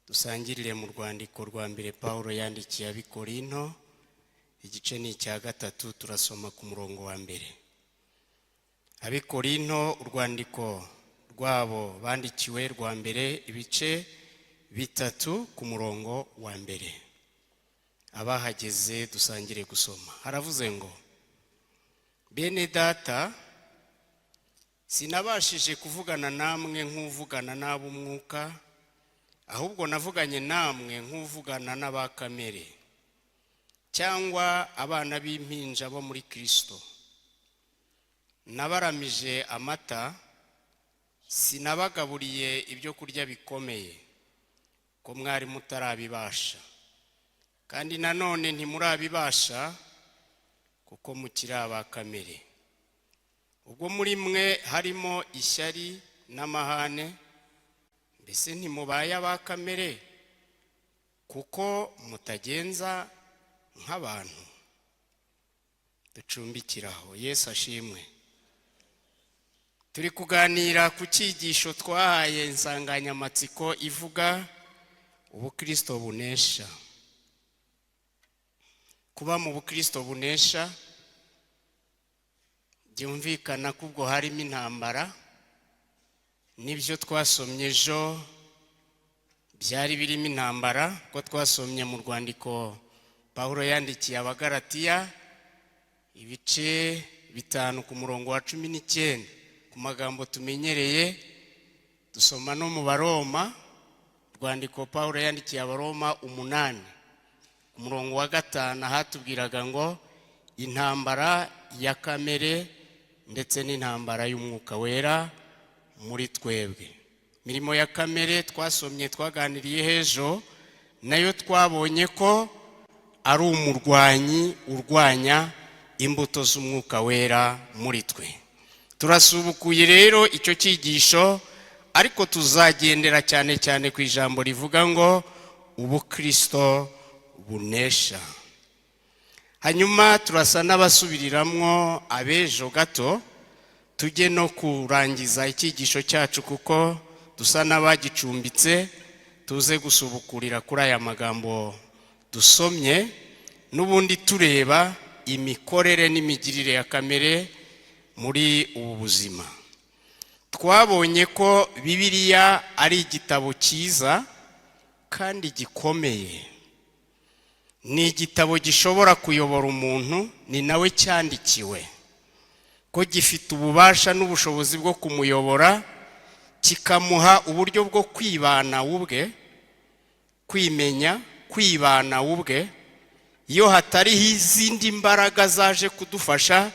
dusangirire mu rwandiko rwa mbere Paulo yandikiye Abikorinto igice ni icya 3 turasoma ku murongo wa mbere. Abikorinto urwandiko rwabo bandikiwe rwa mbere ibice 3 ku murongo wa mbere. Abahageze dusangire gusoma. Haravuze ngo: Bene data, sinabashije kuvugana namwe nk'uvugana n'ab'umwuka, ahubwo navuganye namwe nk'uvugana n'abakamere, cyangwa abana b'impinja bo muri Kristo. Nabaramije amata, sinabagaburiye ibyo kurya bikomeye, ko mwari mutarabibasha, kandi nanone ntimurabibasha kuko mukiri abakamere. Ubwo muri mwe harimo ishyari n'amahane, mbese ntimubaye abakamere kuko mutagenza nk'abantu. Ducumbikiraho. Yesu ashimwe. Turi kuganira ku cyigisho twahaye insanganyamatsiko ivuga ubukristo bunesha. Kuba mu bukristo bunesha byumvikana ko ubwo harimo intambara. Nibyo twasomye ejo byari birimo intambara, ko twasomye mu rwandiko Paulo yandikiye Abagalatiya ibice 5 ku murongo wa 19 ku magambo tumenyereye. Dusoma no mu Baroma, rwandiko Paulo yandikiye Abaroma 8 ku murongo wa 5 hatubwiraga ngo intambara ya kamere ndetse n'intambara y'umwuka wera muri twebwe. Mirimo ya kamere twasomye twaganiriye hejo, nayo twabonye ko ari umurwanyi urwanya imbuto z'umwuka wera muri twe. Turasubukuye rero icyo cyigisho, ariko tuzagendera cyane cyane ku ijambo rivuga ngo ubukristo bunesha. Hanyuma turasa n'abasubiriramwo abejo gato, tujye no kurangiza icyigisho cyacu kuko dusa n'abagicumbitse. Tuze gusubukurira kuri aya magambo dusomye, n'ubundi tureba imikorere n'imigirire ya kamere muri ubu buzima. Twabonye ko Bibiliya ari igitabo cyiza kandi gikomeye. Ni igitabo gishobora kuyobora umuntu, ni nawe cyandikiwe, ko gifite ububasha n'ubushobozi bwo kumuyobora, kikamuha uburyo bwo kwibana ubwe, kwimenya, kwibana ubwe. Iyo hatariho izindi mbaraga zaje kudufasha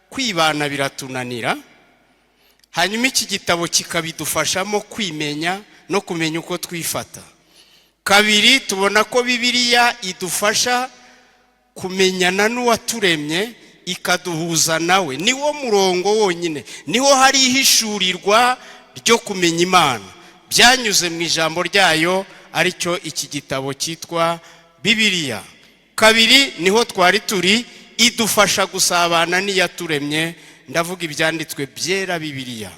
kwibana biratunanira. Hanyuma iki gitabo kikabidufashamo kwimenya no kumenya uko twifata. Kabiri, tubona ko Bibiliya idufasha kumenyana n'uwaturemye, ikaduhuza nawe. Niwo murongo wonyine, niho hari ihishurirwa ryo kumenya Imana byanyuze mu ijambo ryayo, aricyo iki gitabo cyitwa Bibiliya. Kabiri, niho twari turi, idufasha gusabana n'iyaturemye, ndavuga ibyanditswe byera Bibiliya.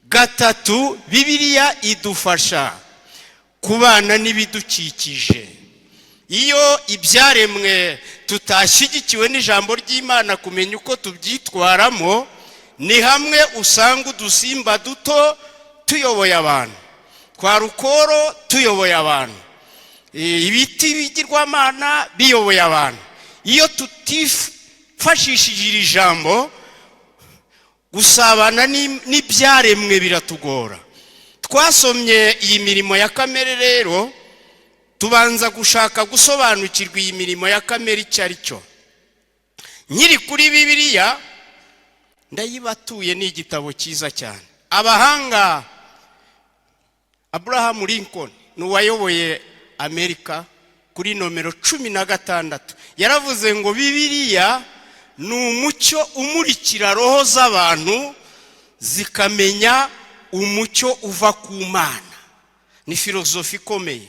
Gatatu, Bibiliya idufasha kubana n'ibidukikije. Iyo ibyaremwe tutashyigikiwe n'ijambo ry'Imana kumenya uko tubyitwaramo, ni hamwe usanga udusimba duto tuyoboye abantu, kwa rukoro tuyoboye abantu, ibiti bigirwamana biyoboye abantu. Iyo tutifashishije iri jambo, gusabana n'ibyaremwe biratugora. Twasomye iyi mirimo ya kamere rero, tubanza gushaka gusobanukirwa iyi mirimo ya kamere icyo ari cyo. Nyiri kuri Bibiliya ndayibatuye, ni igitabo cyiza cyane. Abahanga, Abraham Lincoln n'uwayoboye Amerika kuri nomero 16, yaravuze ngo Bibiliya ni umucyo umurikira roho z'abantu zikamenya umucyo uva ku Mana. Ni filozofi ikomeye.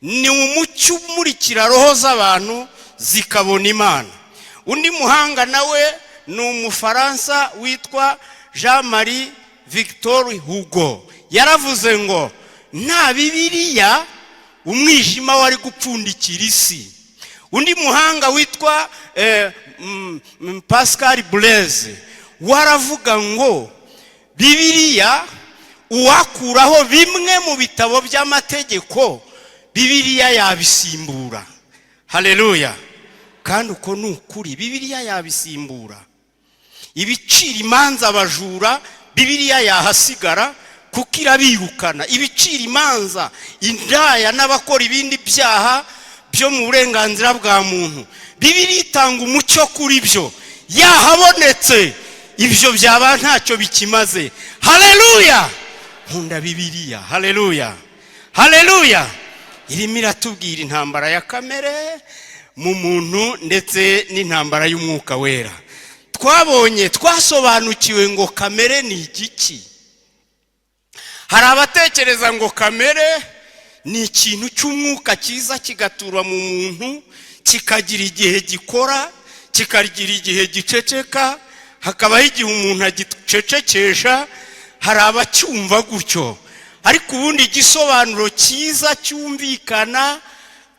Ni umucyo umurikira roho z'abantu zikabona Imana. Undi muhanga nawe ni Umufaransa witwa Jean-Marie Victor Hugo. Yaravuze ngo nta Bibiliya umwijima wari gupfundikira isi. Undi muhanga witwa Pascal Blaise waravuga ngo Bibiliya uwakuraho bimwe mu bitabo by'amategeko Bibiliya yabisimbura. Haleluya. Kandi uko nukuri Bibiliya yabisimbura. Ibicira imanza abajura Bibiliya yahasigara kuko irabirukana. Ibicira imanza indaya n'abakora ibindi byaha byo mu burenganzira bwa muntu Bibiliya itanga umucyo kuri byo. Yahabonetse ibyo byaba ntacyo bikimaze. Haleluya. Nkunda Bibiliya. Haleluya. Haleluya. Irimo iratubwira intambara ya kamere mu muntu ndetse n'intambara y'umwuka wera. Twabonye twasobanukiwe ngo kamere ni igiki. Hari abatekereza ngo kamere ni ikintu cy'umwuka kiza kigatura mu muntu, kikagira igihe gikora, kikagira igihe giceceka, hakabaho igihe umuntu agicecekesha. Hari abacyumva gutyo, ariko ubundi igisobanuro cyiza cyumvikana,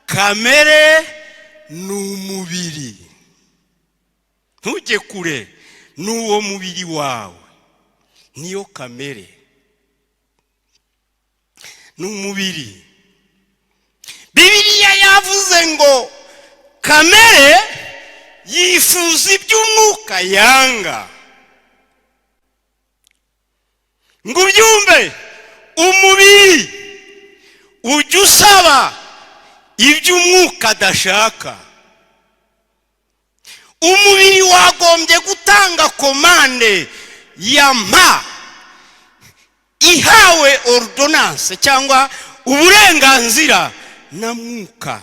kamere ni umubiri. Ntujye kure, ni uwo mubiri wawe, niyo kamere, ni umubiri. Bibiliya yavuze ngo kamere yifuza iby'umwuka yanga. Ngo ubyumve, umubiri ujya usaba iby'umwuka adashaka. Umubiri wagombye gutanga komande ya mpa, ihawe ordonance cyangwa uburenganzira na mwuka.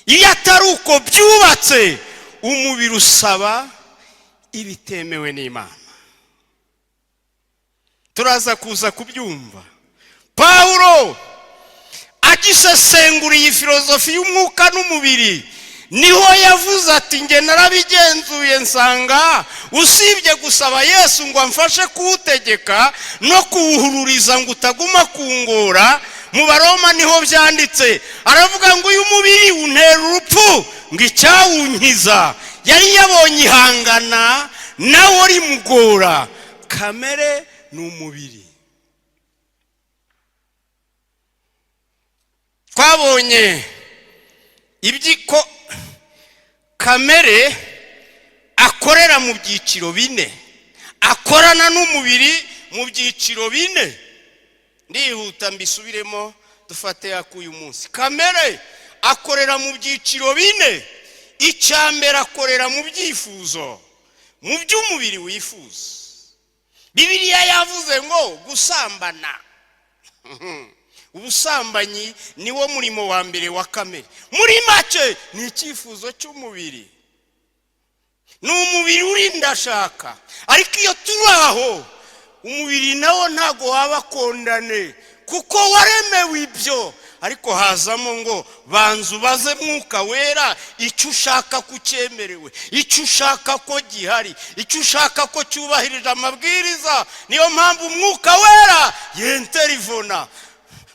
Iyo atari uko byubatse, umubiri usaba ibitemewe n'Imana. Turaza kuza kubyumva. Paulo agisesenguriye filozofi y'umwuka n'umubiri, niho yavuze ati nge narabigenzuye nsanga usibye gusaba Yesu ngo amfashe kuwutegeka no kuwuhururiza ngo utaguma kungora. Mu Baroma niho byanditse, aravuga ngo uyu mubiri untera urupfu ngo icyawunkiza. Yari yabonye ihangana nawe rimugora. Kamere ni umubiri. Twabonye ibyiko kamere akorera mu byiciro bine, akorana n'umubiri mu byiciro bine. Ndihuta mbisubiremo dufate akuyu munsi. Kamere akorera mu byiciro bine. Icyambere akorera mu byifuzo, mu by'umubiri wifuza. Bibiliya yavuze ngo gusambana. Ubusambanyi niwo murimo wa mbere wa kamere. Muri make ni icyifuzo cy'umubiri. Ni umubiri urindashaka. Ariko iyo turaho, umubiri nawo ntago waba kondane kuko waremewe ibyo. Ariko hazamo ngo banzu baze mwuka wera icyo ushaka kucyemerewe, icyo ushaka ko gihari, icyo ushaka ko cyubahirije amabwiriza. Niyo mpamvu mwuka wera yenterivona.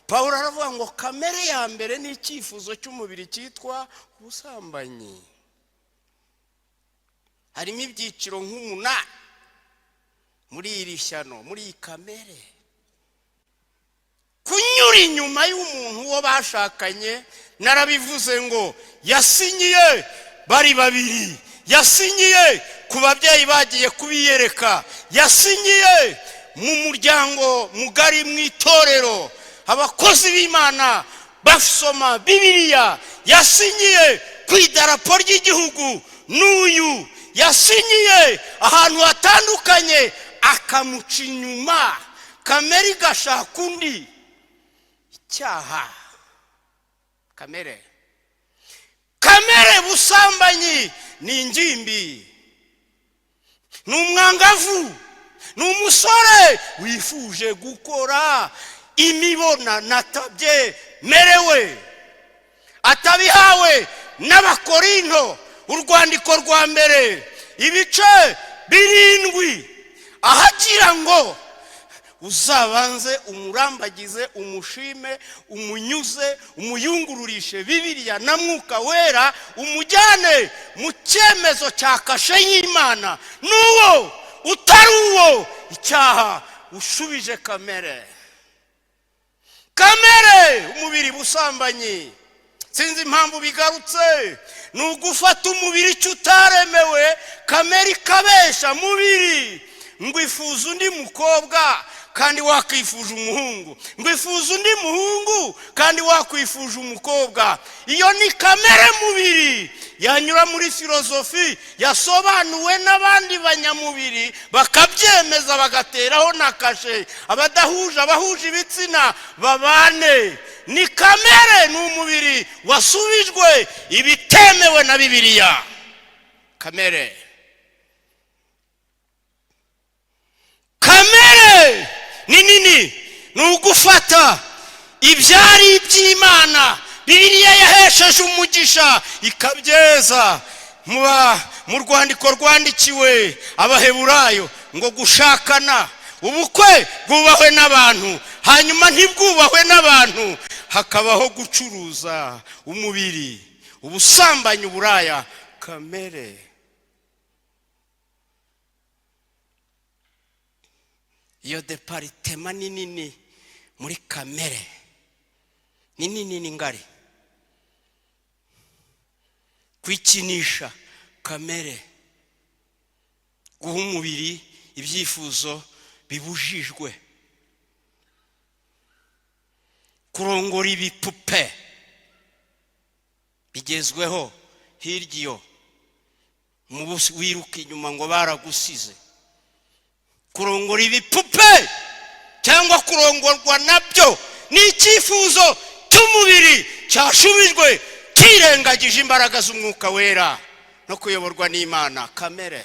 Paulo aravuga ngo kamere ya mbere ni icyifuzo cy'umubiri cyitwa ubusambanyi. Harimo ibyiciro nk'umunani muri iri shyano, muri iyi kamere. Kunyura inyuma y'umuntu uwo bashakanye, narabivuze ngo yasinyiye bari babiri, yasinyiye ku babyeyi bagiye kubiyereka, yasinyiye mu muryango mugari mu itorero, abakozi b'Imana basoma Bibiliya, yasinyiye ku idarapo ry'igihugu, n'uyu yasinyiye ahantu hatandukanye, akamuca inyuma. Kamere igashaka undi. Icyaha. Kamere busambanyi ni ingimbi, ni umwangavu, ni umusore wifuje gukora imibonano atabyemerewe, atabihawe n'Abakorinto urwandiko rwa mbere ibice 7, ahagira ngo uzabanze umurambagize, umushime, umunyuze, umuyungururishe Bibiliya na Mwuka Wera, umujyane mu cyemezo cya kashe y'Imana. N'uwo utari uwo icyaha ushubije kamere. Umubiri busambanyi. Sinzi impamvu bigarutse. Ni ugufata umubiri icyo utaremewe, kamere ikabesha mubiri. Ngwifuza undi mukobwa kandi wakwifuje umuhungu, ngwifuza undi muhungu kandi wakwifuje umukobwa. Iyo ni kamere mubiri yanyura muri filozofi, yasobanuwe n'abandi banyamubiri bakabyemeza bagateraho na kashe. Abahuje ibitsina babane. Ni kamere, ni umubiri wasubijwe ibitemewe na Bibiliya. Kamere ni nini? Ni ugufata ibyari iby'Imana Bibiliya yahesheje umugisha ikabyeza. Mu rwandiko rwandikiwe Abaheburayo ngo gushakana, ubukwe bwubahwe n'abantu, hanyuma ntibwubahwe n'abantu. Hakabaho gucuruza umubiri, ubusambanyi, uburaya. Kamere. Iyo deparitema ni nini muri kamere, ni nini, ni ngari. Kwikinisha kamere, guha umubiri ibyifuzo bibujijwe, kurongora ibipupe bigezweho hirya iyo wiruka inyuma ngo baragusize. Kurongora ibipupe cyangwa kurongorwa nabyo ni icyifuzo cy'umubiri cyashubijwe, kirengagije imbaraga z'Umwuka Wera no kuyoborwa n'Imana. Kamere.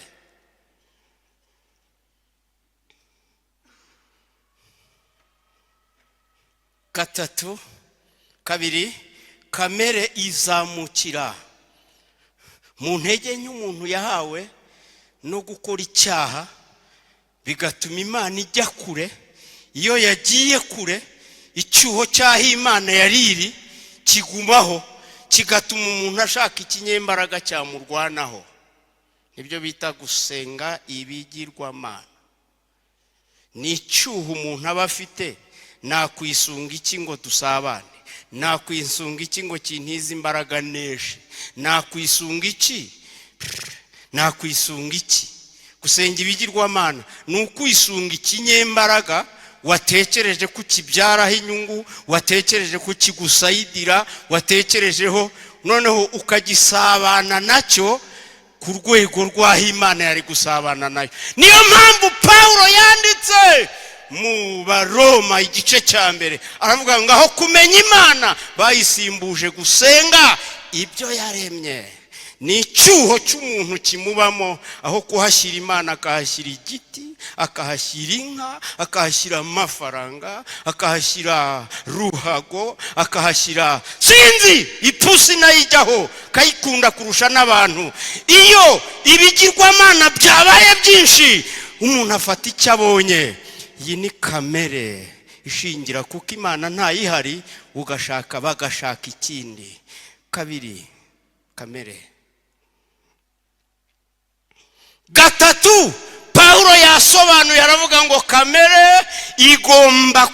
Kabiri, kamere izamukira mu ntege nke umuntu yahawe no gukora icyaha, bigatuma Imana ijya kure. Iyo yagiye kure, icyuho cyaho Imana yariri kigumaho, kigatuma umuntu ashaka ikinyembaraga cyamurwanaho. Nibyo bita gusenga ibigirwamana. Ni icyuho umuntu aba afite. Nakwisunga iki ngo dusabane? Nakwisunga iki ngo kintize imbaraga neshe? Nakwisunga iki? Nakwisunga iki? Gusenga ibigirwamana ni ukwisunga ikinyembaraga watekereje ko kibyaraho inyungu, watekereje ko kigusayidira, watekerejeho, noneho ukagisabana nacyo ku rwego rw'aho Imana yari gusabana nayo. Niyo mpamvu Pawulo yanditse mu Baroma igice cya mbere aravuga ngo aho kumenya Imana bayisimbuje gusenga ibyo yaremye. Ni icyuho cy'umuntu kimubamo, aho kuhashyira Imana akahashyira igiti, akahashyira inka, akahashyira amafaranga, akahashyira ruhago, akahashyira sinzi ipusi nayijyaho kayikunda kurusha n'abantu. Iyo ibigirwamana byabaye byinshi, umuntu afata icyo abonye. Iyi ni kamere ishingira kuko Imana ntayihari, bagashaka ikindi. Kabiri, kamere. Gatatu, Pawulo yasobanuye aravuga ngo kamere igomba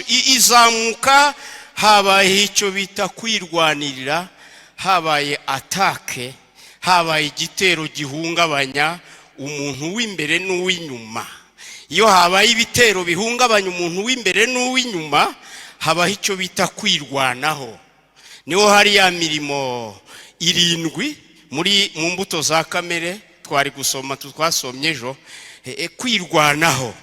izamuka habaye icyo bita kwirwanirira, habaye atake, habaye igitero gihungabanya umuntu w'imbere n'uw'inyuma. Iyo habaye ibitero bihungabanya umuntu w'imbere n'uw'inyuma, habaho icyo bita kwirwanaho. Niho hari ya mirimo 7 mu mbuto za kamere twari gusoma, twasomye ejo. Kwirwanaho,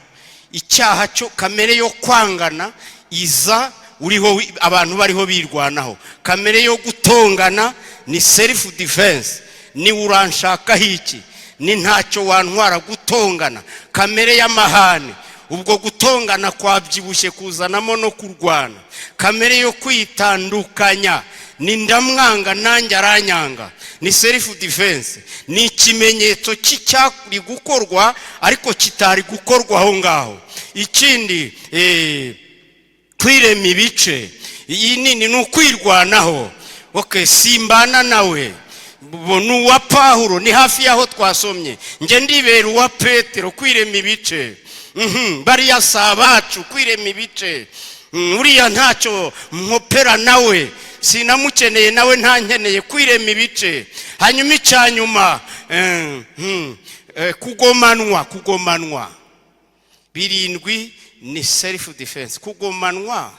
icyaha cyo kamere yo kwangana iza uriho abantu bariho birwanaho. Kamere yo gutongana ni self defense, ni uranshaka hiki, ni ntacyo wantwara gutongana. Kamere y'amahane, ubwo gutongana kwabyibushye kuzanamo no kurwana. Kamere yo kwitandukanya, ni ndamwanga nanjye aranyanga, ni self defense, ni ikimenyetso cy'icyari gukorwa ariko kitari gukorwa aho ngaho. ikindi kwirema ibice. Iyi nini ni ukwirwanaho. Okay, simbana nawe, ni uwa Pawulo, ni hafi yaho twasomye. Nge ndibera uwa Petero, kwirema ibice. Bariya si abacu, kwirema ibice. Uriya ntacyo nkopera nawe, sinamukeneye nawe ntankeneye, kwirema ibice. Hanyuma icyanyuma kugomanwa. Birindwi ni self defense. Kugomanwa,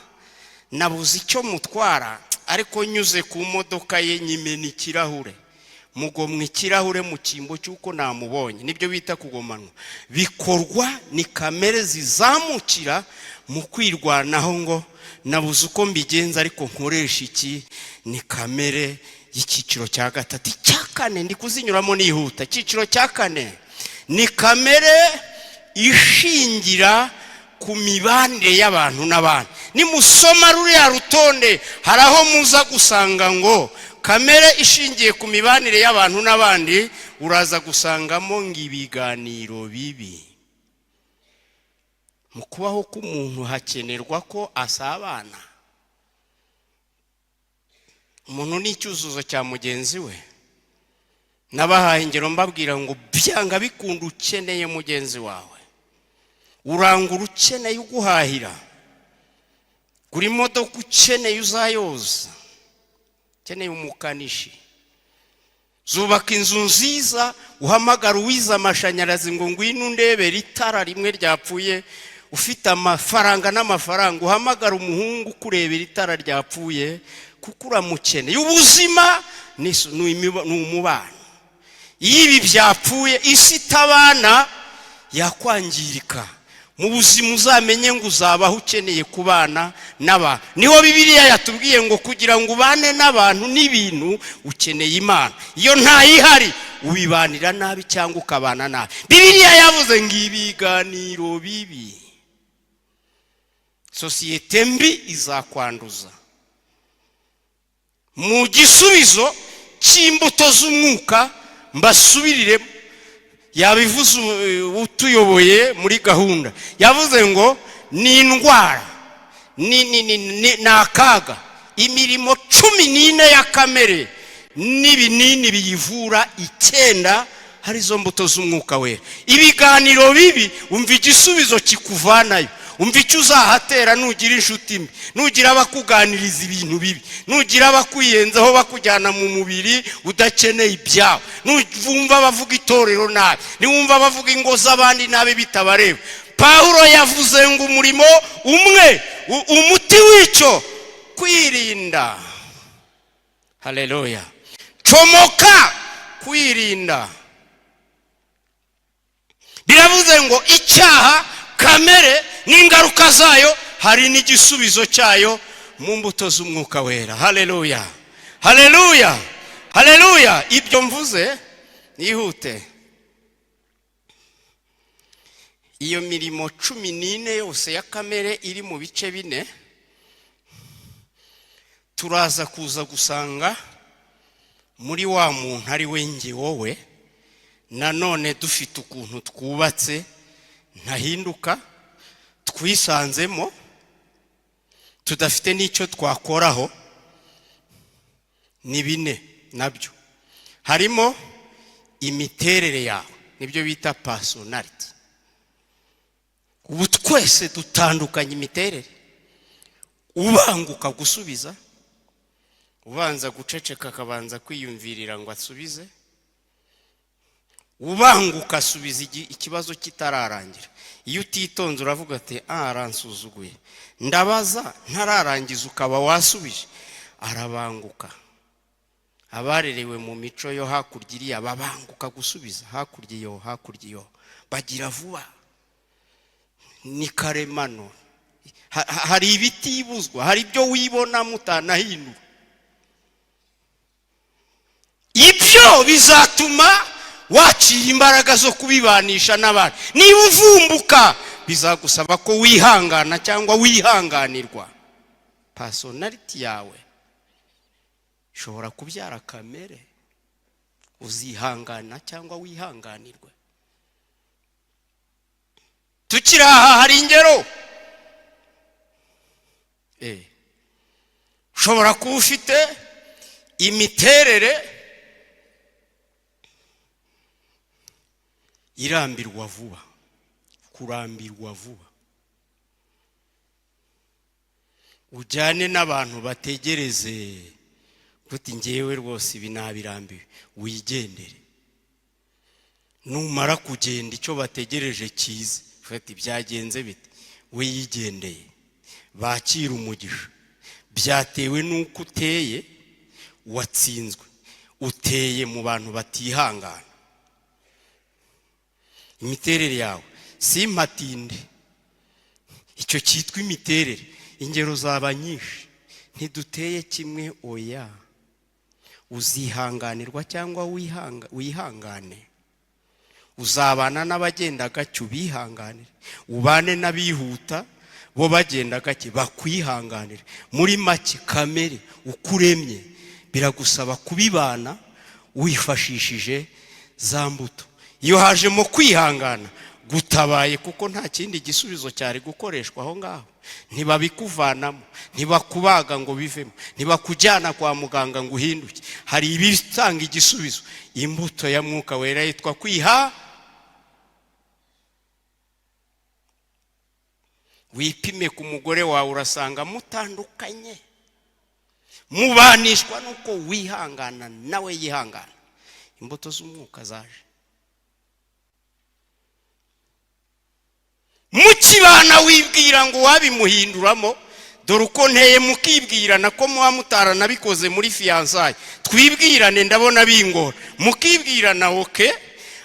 nabuze icyo mutwara ariko nyuze ku modoka ye nyimena ikirahure, mugomwa ikirahure mu cyimbo cy'uko namubonye. Nibyo bita kugomanwa. Bikorwa ni kamere zizamukira mu kwirwanaho ngo nabuze uko mbigenza ariko nkoresha iki. Ni kamere y'icyiciro cya gatatu. Icya kane ndi kuzinyuramo nihuta. Icyiciro cya kane ni kamere ishingira ku mibanire y'abantu n'abandi. Nimusoma ruriya rutonde hari aho muza gusanga ngo kamere ishingiye ku mibanire y'abantu n'abandi, uraza gusangamo ng'ibiganiro bibi. Mu kubaho k'umuntu hakenerwa ko asabana. Umuntu ni icyuzuzo cya mugenzi we. Nabahaye ingero mbabwira ngo byanga bikunda ukeneye mugenzi wawe, urangura ukeneye uguhahira, kuri modoka ukeneye uzayoza, ukeneye umukanishi, zubaka inzu nziza, uhamagara uwiza amashanyarazi ngo ngwino ndebere itara rimwe ryapfuye, ufite amafaranga n'amafaranga, uhamagara umuhungu kurebera itara ryapfuye kuko uramukeneye. Ubuzima ni umubano. Iyo ibi byapfuye, isi itabana yakwangirika. Mu buzima uzamenye ngo uzabaho ukeneye kubana n'abantu. Niho Bibiliya yatubwiye ngo kugira ngo ubane n'abantu n'ibintu ukeneye Imana. Iyo ntayihari ubibanira nabi cyangwa ukabana nabi. Bibiliya yavuze ngo ibiganiro bibi, sosiyete mbi izakwanduza. Mu gisubizo cy'imbuto z'umwuka mbasubiriremo, yabivuze utuyoboye muri gahunda, yavuze ngo ni indwara, ni akaga, imirimo 14 ya kamere n'ibinini biyivura 9 harizo mbuto z'umwuka wera. Ibiganiro bibi, umva igisubizo kikuvanayo, umva icyo uzahatera nugira inshuti mbi, nugira abakuganiriza ibintu bibi, nugira abakwiyenzaho bakujyana mu mubiri udakeneye ibyawe, nuvumva bavuga itorero nabi, niwumva bavuga ingo z'abandi nabi bitabareba. Pawulo yavuze ngo umurimo umwe, umuti w'icyo kwirinda. Haleluya. Comoka kwirinda. Biravuze ngo icyaha, kamere n'ingaruka zayo, hari n'igisubizo cyayo mu mbuto z'umwuka wera. Haleluya, haleluya, haleluya. Ibyo mvuze nihute. Iyo mirimo 14 yose ya kamere iri mu bice 4, turaza kuza gusanga muri wa muntu ari we nge wowe, nanone dufite ukuntu twubatse ntahinduka, twisanzemo, tudafite n'icyo twakoraho. Ni 4 nabyo. Harimo imiterere yawe, nibyo bita personality. Ubu twese dutandukanye imiterere. Ubanguka gusubiza, ubanza guceceka akabanza kwiyumvirira ngo asubize, ubanguka asubiza ikibazo kitararangira. Iyo utitonze uravuga ati aransuzuguye, ndabaza ntararangiza ukaba wasubije, arabanguka. Abarerewe mu mico yo hakurya iriya babanguka gusubiza hakurya iyo, bagira vuba, ni karemano. Hari ibitibuzwa, hari ibyo wibona mutanahindura. Ibyo bizatuma wacira imbaraga zo kubibanisha n'abandi. Niba uvumbuka, bizagusaba ko wihangana cyangwa wihanganirwa. Personality yawe ishobora kubyara kamere, uzihangana cyangwa wihanganirwe. tukiri aha hari ingero ushobora kuba ufite imiterere irambirwa vuba, kurambirwa vuba, ujyane n'abantu bategereze kuti ngewe rwose ibi nabirambiwe, wigendere. Numara kugenda icyo bategereje kize, ufite byagenze bite, we yigendeye, bakira umugisha. Byatewe nuko uteye, watsinzwe, uteye mu bantu batihangana. Imiterere yawe simpatinde, icyo cyitwa imiterere. Ingero zaba nyinshi, ntiduteye kimwe, oya. Uzihanganirwa cyangwa wihangane. Uzabana n'abagenda gake ubihanganire, ubane n'abihuta bo bagenda gake bakwihanganire. Muri make kamere ukuremye biragusaba kubibana wifashishije za mbuto. Iyo hajemo kwihangana gutabaye, kuko nta kindi gisubizo cyari gukoreshwa aho ngaho. Ntibabikuvanamo, ntibakubaga ngo bivemo, ntibakujyana kwa muganga ngo uhinduke. Hari ibitanga igisubizo. Imbuto ya Mwuka Wera yitwa kwiha. Wipime ku mugore wawe urasanga mutandukanye, mubanishwa nuko wihangana nawe yihangana. Imbuto z'umwuka zaje. Mukibana wibwira ngo wabimuhinduramo, dore uko nteye mukibwirana ko muba mutaranabikoze muri fiançailles. Twibwirane ndabona bingora, mukibwirana oke,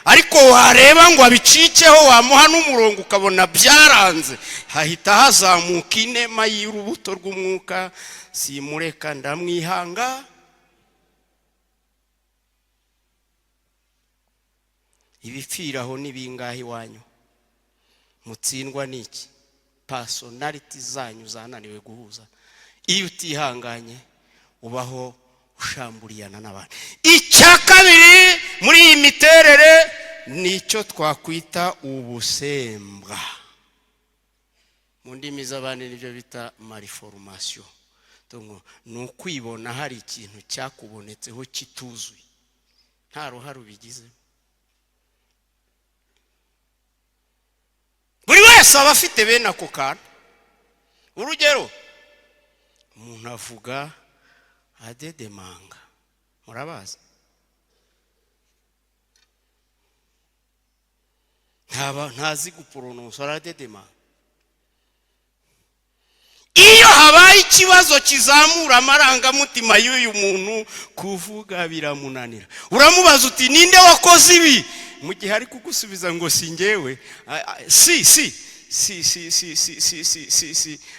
ariko wareba ngo abicikeho wamuha n'umurongo ukabona byaranze, hahita hazamuka inema y'urubuto rw'umwuka. Simureka ndamwihanga. Ibipfiraho n'ibingahe iwanyu? Mutsindwa niki? Personality zanyu zananiwe guhuza. Iyo utihanganye ubaho ushamburiyana n'abantu. Icya kabiri muri iyi miterere nicyo twakwita ubusembwa. Mu ndimi z'abandi nibyo bita malformation. Ni ukwibona hari ikintu cyakubonetseho kituzuye, nta ruhare ubigize. Buri wese aba afite bene ako kantu. Urugero, umuntu avuga adedemanga, murabazi? Ntazi gupronounce adedemanga. Iyo habaye ikibazo kizamura amarangamutima y'uyu muntu, kuvuga biramunanira. Uramubaza uti ninde wakoze ibi? Mu gihe ari kugusubiza ngo si ngewe, si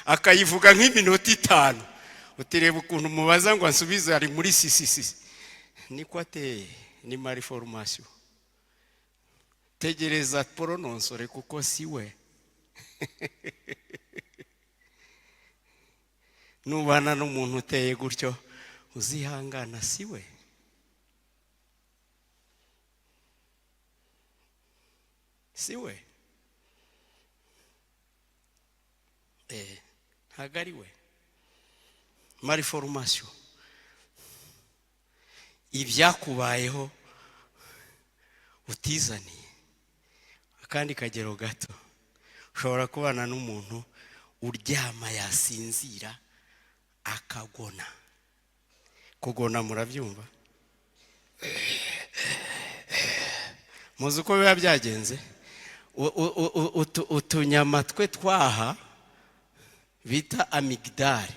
akayivuga nk'iminota 5. Utireba ukuntu mubaza ngo ansubize ari muri si. Niko ateye, ni malformation. Tegereza prononsore kuko si we. Nubana n'umuntu uteye gutyo uzihangana, si we. Si we. Ntabwo ari we. Malformation. Ibyakubayeho utizaniye. Akandi kagero gato, ushobora kubana n'umuntu uryama yasinzira akagona. Kugona murabyumva? Muzi uko biba byagenze? Utunyama twe twaha bita amygdale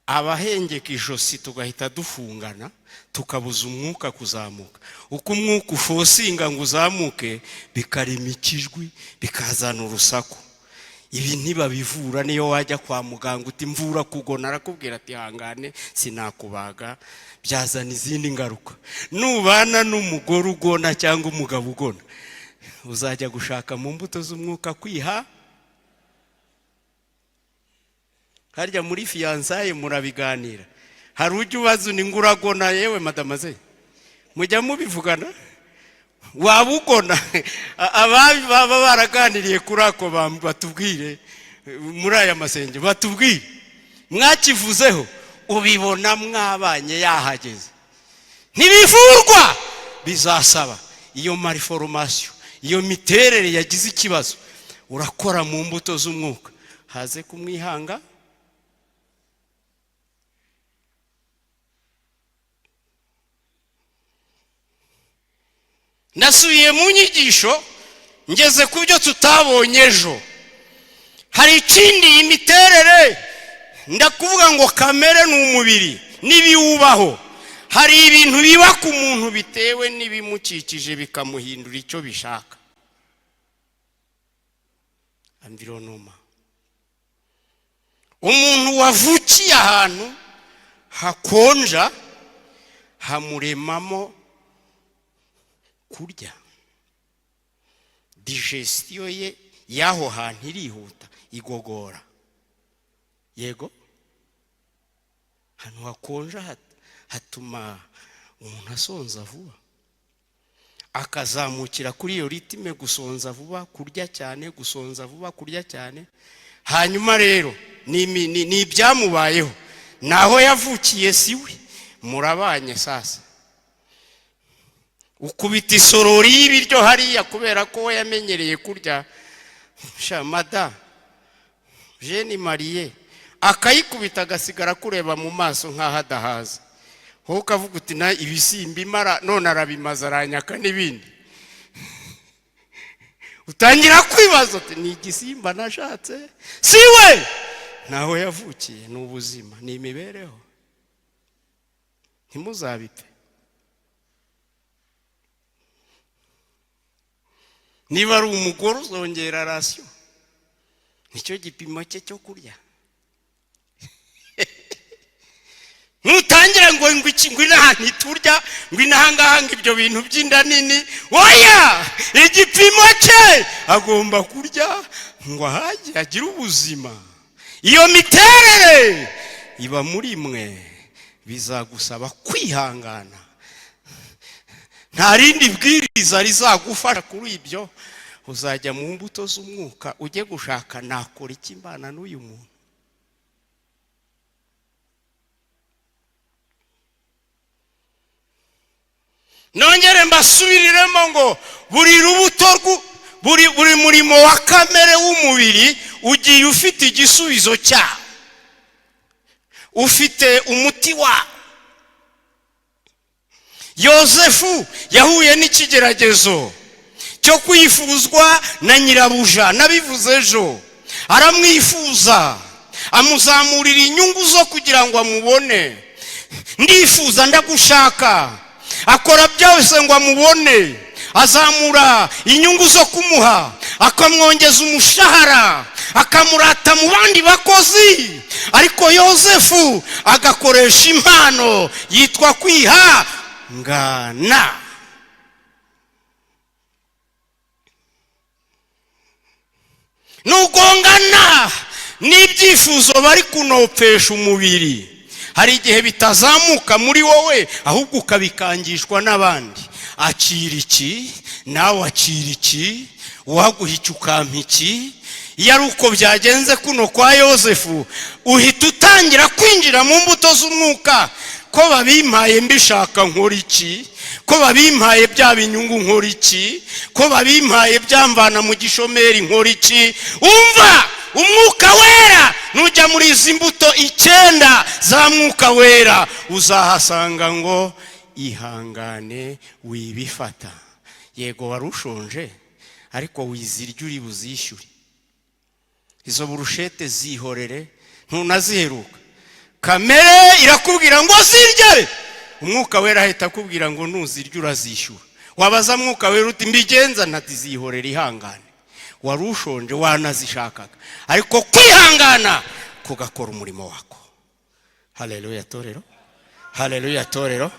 abahengeka ijosi tugahita dufungana, tukabuza umwuka kuzamuka. Uko umwuka ufosinga ngo uzamuke, bikarema ikijwi, bikazana urusaku. Ibi ntibabivura. Niyo wajya kwa muganga uti mvura kugona, arakubwira ati hangane sinakubaga, byazana izindi ngaruka. Nubana n'umugore ugona cyangwa umugabo ugona, uzajya gushaka mu mbuto z'umwuka kwiha. Harya muri fiançailles murabiganira, hari ujya ubaza ni nguragona yewe madamaze, mujya mubivugana wabugona baba baraganiriye kuri ako batubwire muri aya masenge batubwire mwakivuzeho ubibona mwabanye yahageze ntibivurwa bizasaba iyo malformation iyo miterere yagize ikibazo urakora mu mbuto z'umwuka haze kumwihanga nasubiye mu nyigisho ngeze ku byo tutabonye ejo hari ikindi imiterere ndakuvuga ngo kamere ni umubiri n'ibiwubaho hari ibintu biba ku muntu bitewe n'ibimukikije bikamuhindura icyo bishaka environnement umuntu wavukiye ahantu hakonja hamuremamo kurya digestion ye yaho hantu irihuta igogora yego hano hakonja hatuma umuntu asonza vuba akazamukira kuri iyo ritime gusonza vuba kurya cyane gusonza vuba kurya cyane hanyuma rero ni ibyamubayeho naho yavukiye siwe murabanye sasa ukubita isorori y'ibiryo hariya kubera ko we yamenyereye kurya shamada Jeanne Marie akayikubita agasigara kureba mu maso nk'aho adahaza ho ukavuga uti na ibisimba imara none arabimaza aranyaka n'ibindi utangira kwibaza uti ni igisimba nashatse siwe naho yavukiye n'ubuzima ni imibereho ntimuzabipfe niba ari umugore uzongera rasiyo nicyo gipimo cye cyo kurya nutangira ngo inahantu iturya ngo inahangahanga ibyo bintu by'inda nini oya igipimo cye agomba kurya ngo ahajye agire ubuzima iyo miterere iba muri mwe bizagusaba kwihangana nta rindi bwiriza rizagufasha kuri ibyo uzajya mu mbuto z'umwuka ujye gushaka nakora iki mbana n'uyu muntu nongere mbasubiriremo ngo buri rubuto buri murimo wa kamere w'umubiri ugiye ufite igisubizo cyawo ufite umuti wawo Yosefu yahuye n'ikigeragezo cyo kwifuzwa na nyirabuja nabivuze ejo aramwifuza amuzamurira inyungu zo kugira ngo amubone ndifuza ndagushaka akora byose ngo amubone azamura inyungu zo kumuha akamwongeza umushahara akamurata mu bandi bakozi ariko Yosefu agakoresha impano yitwa kwihangana nugongana n'ibyifuzo bari kunopfesha umubiri hari igihe bitazamuka muri wowe ahubwo ukabikangishwa n'abandi akira iki nawe akira iki waguha iki ukampa iki iyo ari uko byagenze kuno kwa Yosefu uhita utangira kwinjira mu mbuto z'umwuka ko babimpaye mbishaka nkora iki ko babimpaye bya binyungu nkora iki ko babimpaye byamvana mu gishomeri nkora iki umva umwuka wera nujya muri izi mbuto 9 za mwuka wera uzahasanga ngo ihangane wibifata yego warushonje ariko wizirya uri buzishyure izo burushete zihorere ntunaziheruka kamere irakubwira ngo zirye umwuka wera ahita akubwira ngo nuzirya urazishyura wabaza mwuka wera uti mbigenza natizihorere ihangane warushonje wanazishakaga ariko kwihangana kugakora umurimo wako haleluya torero haleluya torero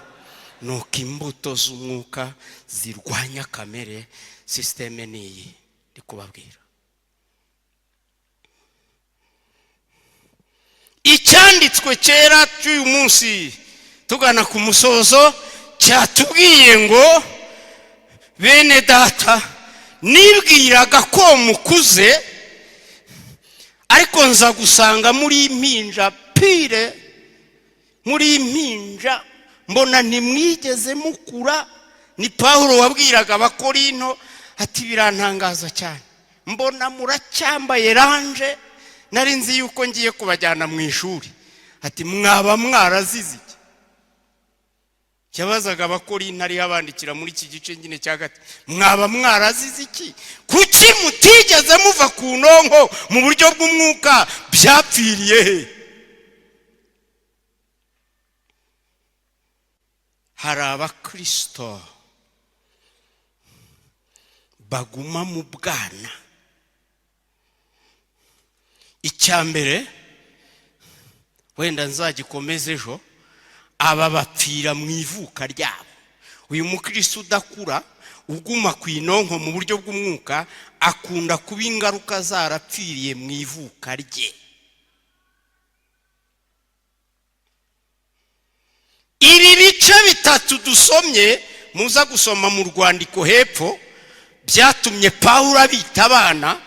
nuko imbuto z'umwuka zirwanya kamere systeme niyi ndikubabwira icyanditswe cyera cy'uyu munsi tugana ku musozo cyatubwiye ngo bene data nibwiraga ko mukuze, ariko nza gusanga muri impinja pire, muri impinja mbona ntimwigeze mukura. Ni Pawulo wabwiraga Abakorinto ati birantangaza cyane, mbona muracyambaye ranje, nari nzi yuko ngiye kubajyana mu ishuri. Ati mwaba mwarazize iki? Cyabazaga Abakorinto ari abandikira muri iki gice nyine cya gatatu, mwaba mwarazize iki? Kuki mutigeze muva ku nonko mu buryo bw'umwuka? Byapfiriye he? Hari abakristo baguma mu bwana. Icyambere wenda nzagikomeza ejo, aba bapfira mu ivuka ryabo. Uyu mukristo udakura uguma ku inonko mu buryo bw'umwuka akunda kuba ingaruka zarapfiriye mu ivuka rye. Ibi bice bitatu dusomye, muza gusoma mu rwandiko hepfo, byatumye Pawulo abita abana.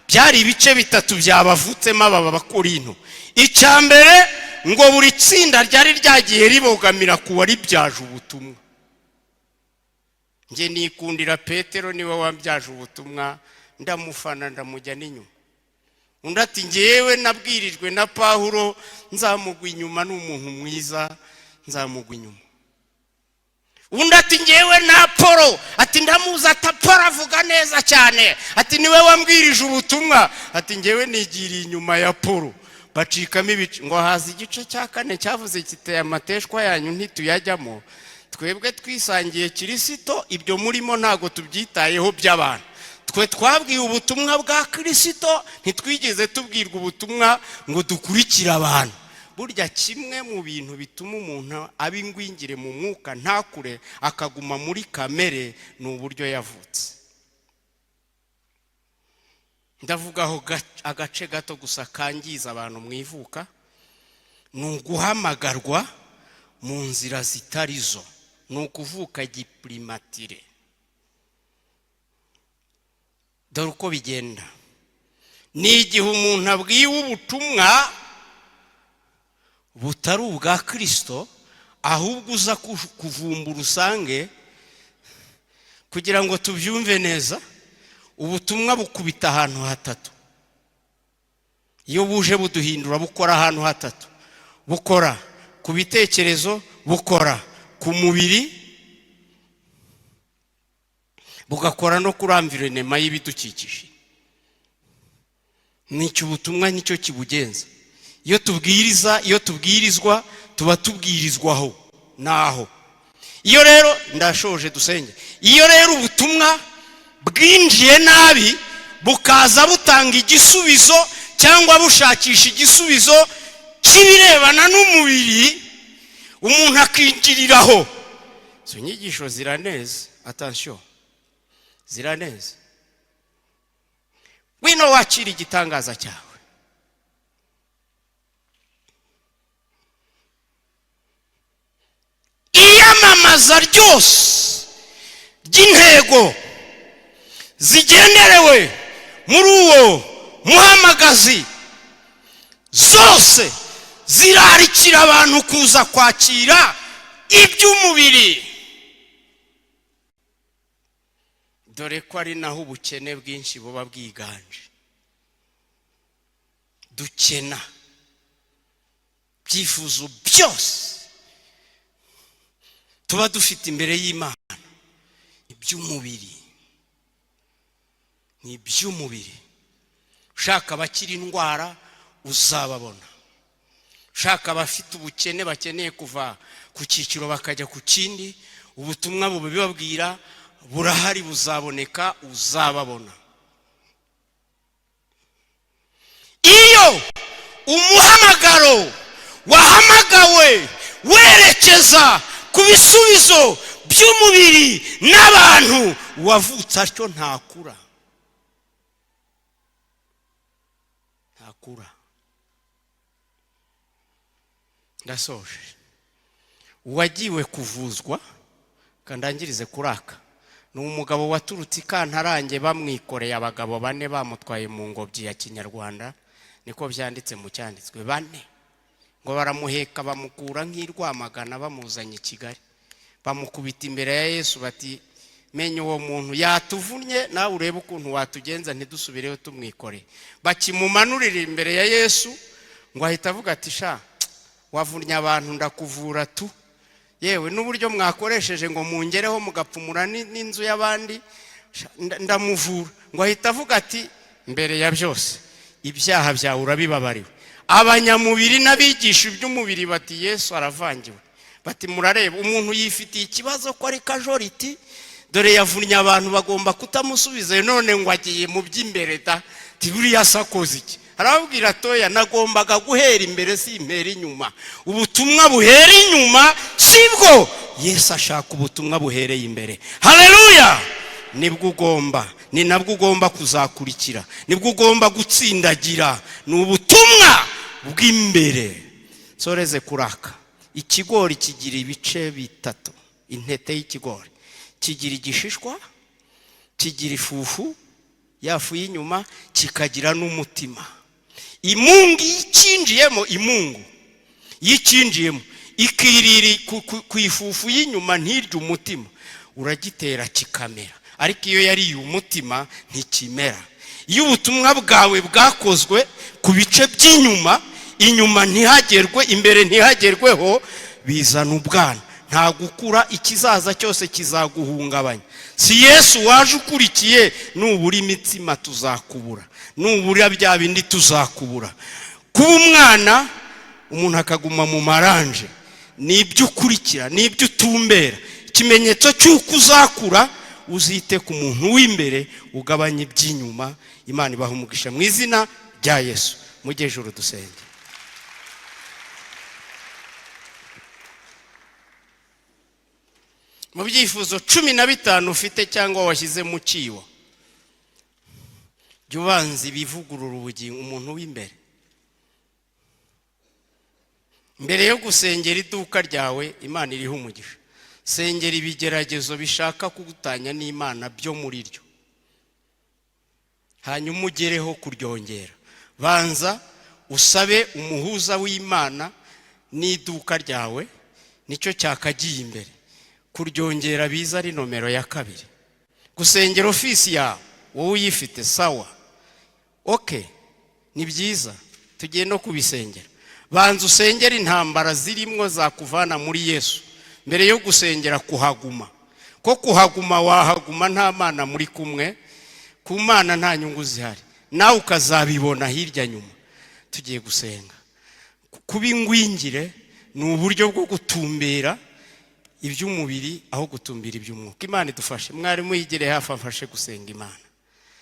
Byari ibice bitatu byabavutsemo aba Bakorinto. Icyambere ngo buri tsinda ryari ryagiye ribogamira ku wari byaje ubutumwa. Nge nikundira Petero, niwe wambyaje ubutumwa, ndamufana ndamujya n'inyuma. Undi ati ngewe nabwirijwe na Pawulo, nzamugwa inyuma, n'umuntu mwiza, nzamugwa inyuma. Undi ati ngewe na Apolo, ati ndamuza, ati Apolo avuga neza cyane, ati niwe wambwirije ubutumwa, ati ngewe nigiriye inyuma ya Apolo. Bacikamo ibice. Ngo haza igice cya 4 cyavuze kiteye amateshwa yanyu ntituyajyamo, twebwe twisangiye Kristo, ibyo murimo ntago tubyitayeho by'abantu. Twe twabwiye ubutumwa bwa Kristo, ntitwigeze tubwirwa ubutumwa ngo dukurikire abantu. Burya kimwe mu bintu bituma umuntu aba ingwingire mu mwuka ntakure akaguma muri kamere ni uburyo yavutse. Ndavugaho agace gato gusa kangiza abantu mwivuka, ni uguhamagarwa mu nzira zitarizo, ni ukuvuka giprimatire. Dore uko bigenda. Ni igihe umuntu abwiwe ubutumwa butari ubwa Kristo, ahubwo uza kuvumbura usange. Kugira ngo tubyumve neza, ubutumwa bukubita ahantu hatatu. Iyo buje buduhindura bukora ahantu hatatu. Bukora ku bitekerezo, bukora ku mubiri, bugakora no kuri environnement y'ibidukikije. Nicyo ubutumwa nicyo kibugenza. Iyo tubwiriza, iyo tubwirizwa, tuba tubwirizwaho naho. Iyo rero ndashoje dusenge. Iyo rero ubutumwa bwinjiye nabi, bukaza butanga igisubizo cyangwa bushakisha igisubizo kibirebana n'umubiri, umuntu akinjiriraho. Izo nyigisho ziraneze, attention, ziraneze. Wino wakira igitangaza cyawe. Iyamamaza ryose ry'intego zigenderewe muri uwo muhamagazi zose zirarikira abantu kuza kwakira iby'umubiri. Dore ko ari naho ubukene bwinshi buba bwiganje. Dukena byifuzo byose tuba dufite imbere y'Imana, iby'umubiri. Ni iby'umubiri. Ushaka abakira indwara uzababona. Ushaka abafite ubukene bakeneye kuva ku cyiciro bakajya ku kindi, ubutumwa bubibabwira burahari, buzaboneka, uzababona. Iyo umuhamagaro wahamagawe werekeza ku bisubizo by'umubiri n'abantu, wavutse atyo ntakura. Ntakura. Ndasoje. Uwagiwe kuvuzwa, kandangirize kuraka, ni umugabo waturutse ikantarange bamwikoreye abagabo 4 bamutwaye mu ngobyi ya Kinyarwanda, niko byanditse mu cyanditswe 4, ngo baramuheka bamukura nk'Irwamagana bamuzanye i Kigali, bamukubita imbere ya Yesu bati menye uwo muntu yatuvunnye, nawe urebe ukuntu watugenza ntidusubireyo tumwikoreye. Bakimumanurira imbere ya Yesu ngo ahita avuga ati sha wavunnye abantu ndakuvura tu, yewe n'uburyo mwakoresheje ngo mungereho mugapfumura n'inzu y'abandi ndamuvura. Ngo ahita avuga ati mbere ya byose ibyaha byawe urabibabariwe. Abanyamubiri n'abigisha iby'umubiri bati Yesu aravangiwe, bati murareba umuntu yifitiye ikibazo ko ari kajoriti, dore yavunnye abantu bagomba kutamusubiza, none ngo agiye mu by'imbere da tiburiya sakoze iki. Arababwira toya nagombaga guhera imbere si impera inyuma, ubutumwa buhera inyuma sibwo. Yesu ashaka ubutumwa buhereye imbere. Haleluya! Nibwo ugomba, ni nabwo ugomba kuzakurikira, nibwo ugomba gutsindagira, ni ubutumwa bw'imbere. Soreze kuraka, ikigori kigira ibice bitatu. Intete y'ikigori kigira igishishwa, kigira ifufu, yafu y'inyuma, kikagira n'umutima. Imungu yikinjiyemo, imungu yikinjiyemo ikiriri ku ifufu y'inyuma ntirya umutima, uragitera kikamera. Ariko iyo yari umutima ntikimera. Iyo ubutumwa bwawe bwakozwe ku bice by'inyuma, inyuma ntihagerwe, imbere ntihagerweho, bizana ubwana, nta gukura, ikizaza cyose kizaguhungabanya. Si Yesu waje ukurikiye, nubura imitsima tuzakubura, nubura bya bindi tuzakubura. Kuba umwana umuntu akaguma mu maranje, nibyo ukurikira, nibyo utumbera. Ikimenyetso cy'uko uzakura, uzite ku muntu w'imbere, ugabanye iby'inyuma. Imana ibaha umugisha mu izina rya Yesu. Mujye ijuru dusenge. Mu byifuzo 15 ufite cyangwa washyize mu ciwo, jya ubanza ibivugurura ubugingo umuntu w'imbere. Mbere yo gusengera iduka ryawe, Imana iriho umugisha, sengera ibigeragezo bishaka kugutanya n'Imana byo muri ryo, hanyuma ugereho kuryongera. Banza usabe umuhuza w'Imana n'iduka ryawe, nicyo cyakagiye imbere. Kuryongera biza ari nomero ya 2. Gusengera ofisi yawe wowe uyifite sawa, okay, ni byiza, tugiye no kubisengera. Banza usengera intambara zirimwo zakuvana muri Yesu mbere yo gusengera kuhaguma. Ko kuhaguma wahaguma nta Mana muri kumwe, ku Mana nta nyungu zihari, nawe ukazabibona hirya nyuma. Tugiye gusenga. Kuba ingwingire ni uburyo bwo gutumbera iby'umubiri aho gutumbira iby'umwuka. Imana idufashe. Mwari muyigire hafi, afashe gusenga Imana.